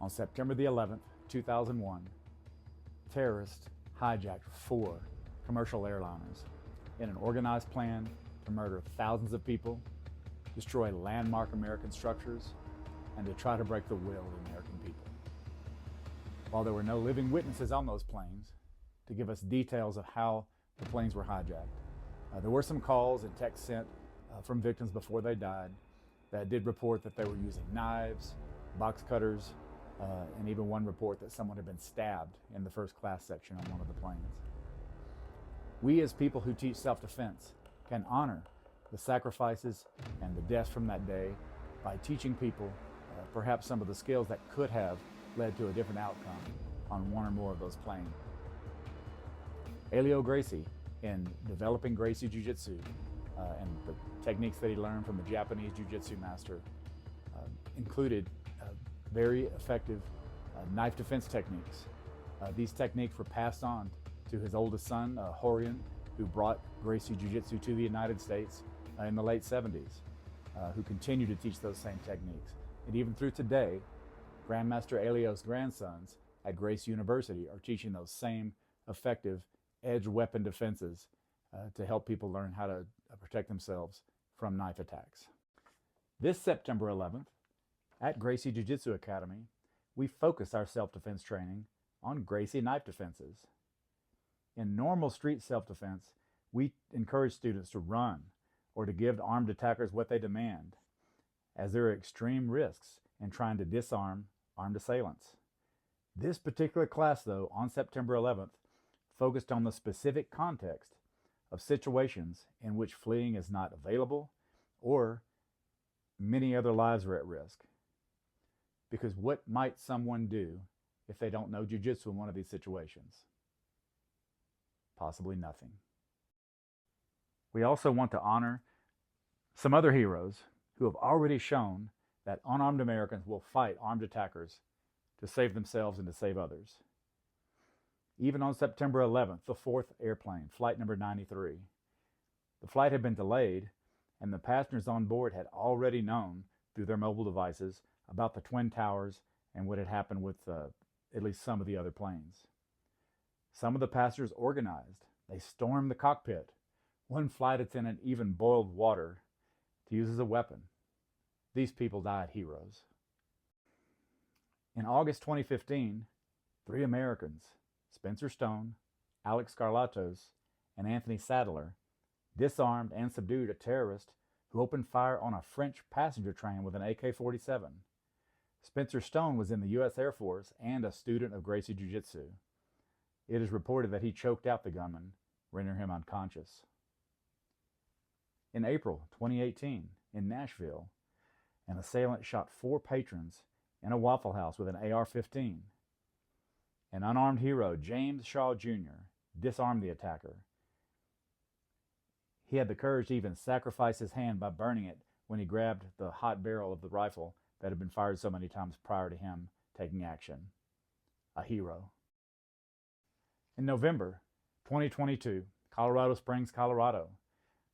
On September the 11th, 2001, terrorists hijacked 4 commercial airliners in an organized plan to murder thousands of people, destroy landmark American structures, and to try to break the will of the American people. While there were no living witnesses on those planes to give us details of how the planes were hijacked, there were some calls and texts sent from victims before they died that did report that they were using knives, box cutters, and even one report that someone had been stabbed in the first class section on one of the planes. We as people who teach self-defense can honor the sacrifices and the deaths from that day by teaching people perhaps some of the skills that could have led to a different outcome on one or more of those planes. Elio Gracie, in developing Gracie Jiu Jitsu and the techniques that he learned from the Japanese Jiu Jitsu master, included very effective knife defense techniques. These techniques were passed on to his oldest son, Horian, who brought Gracie Jiu Jitsu to the United States in the late 70s, who continued to teach those same techniques. And even through today, Grandmaster Elio's grandsons at Gracie University are teaching those same effective edge weapon defenses to help people learn how to protect themselves from knife attacks. This September 11th, at Gracie Jiu Jitsu Academy, we focused our self-defense training on Gracie knife defenses. In normal street self-defense, we encourage students to run or to give armed attackers what they demand, as there are extreme risks in trying to disarm armed assailants. This particular class, though, on September 11th, focused on the specific context of situations in which fleeing is not available or many other lives are at risk. Because what might someone do if they don't know jiu-jitsu in one of these situations? Possibly nothing. We also want to honor some other heroes who have already shown that unarmed Americans will fight armed attackers to save themselves and to save others. Even on September 11th, the 4th airplane, flight number 93, the flight had been delayed and the passengers on board had already known through their mobile devices about the Twin Towers and what had happened with at least some of the other planes. Some of the passengers organized. They stormed the cockpit. One flight attendant even boiled water to use as a weapon. These people died heroes. In August 2015, 3 Americans, Spencer Stone, Alex Scarlatos, and Anthony Sadler, disarmed and subdued a terrorist who opened fire on a French passenger train with an AK-47. Spencer Stone was in the U.S. Air Force and a student of Gracie Jiu Jitsu. It is reported that he choked out the gunman, rendering him unconscious. In April 2018, in Nashville, an assailant shot 4 patrons in a Waffle House with an AR-15. An unarmed hero, James Shaw Jr., disarmed the attacker. He had the courage to even sacrifice his hand by burning it when he grabbed the hot barrel of the rifle that had been fired so many times prior to him taking action. A hero. In November 2022, Colorado Springs, Colorado,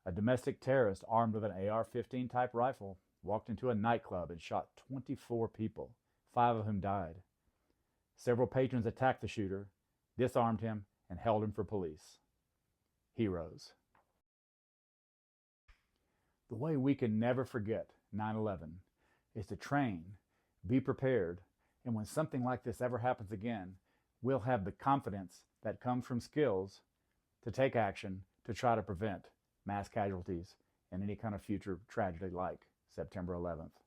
a domestic terrorist armed with an AR-15 type rifle walked into a nightclub and shot 24 people, 5 of whom died. Several patrons attacked the shooter, disarmed him, and held him for police. Heroes. The way we can never forget 9/11 is to train, be prepared, and when something like this ever happens again, we'll have the confidence that comes from skills to take action to try to prevent mass casualties and any kind of future tragedy like September 11th,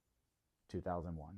2001.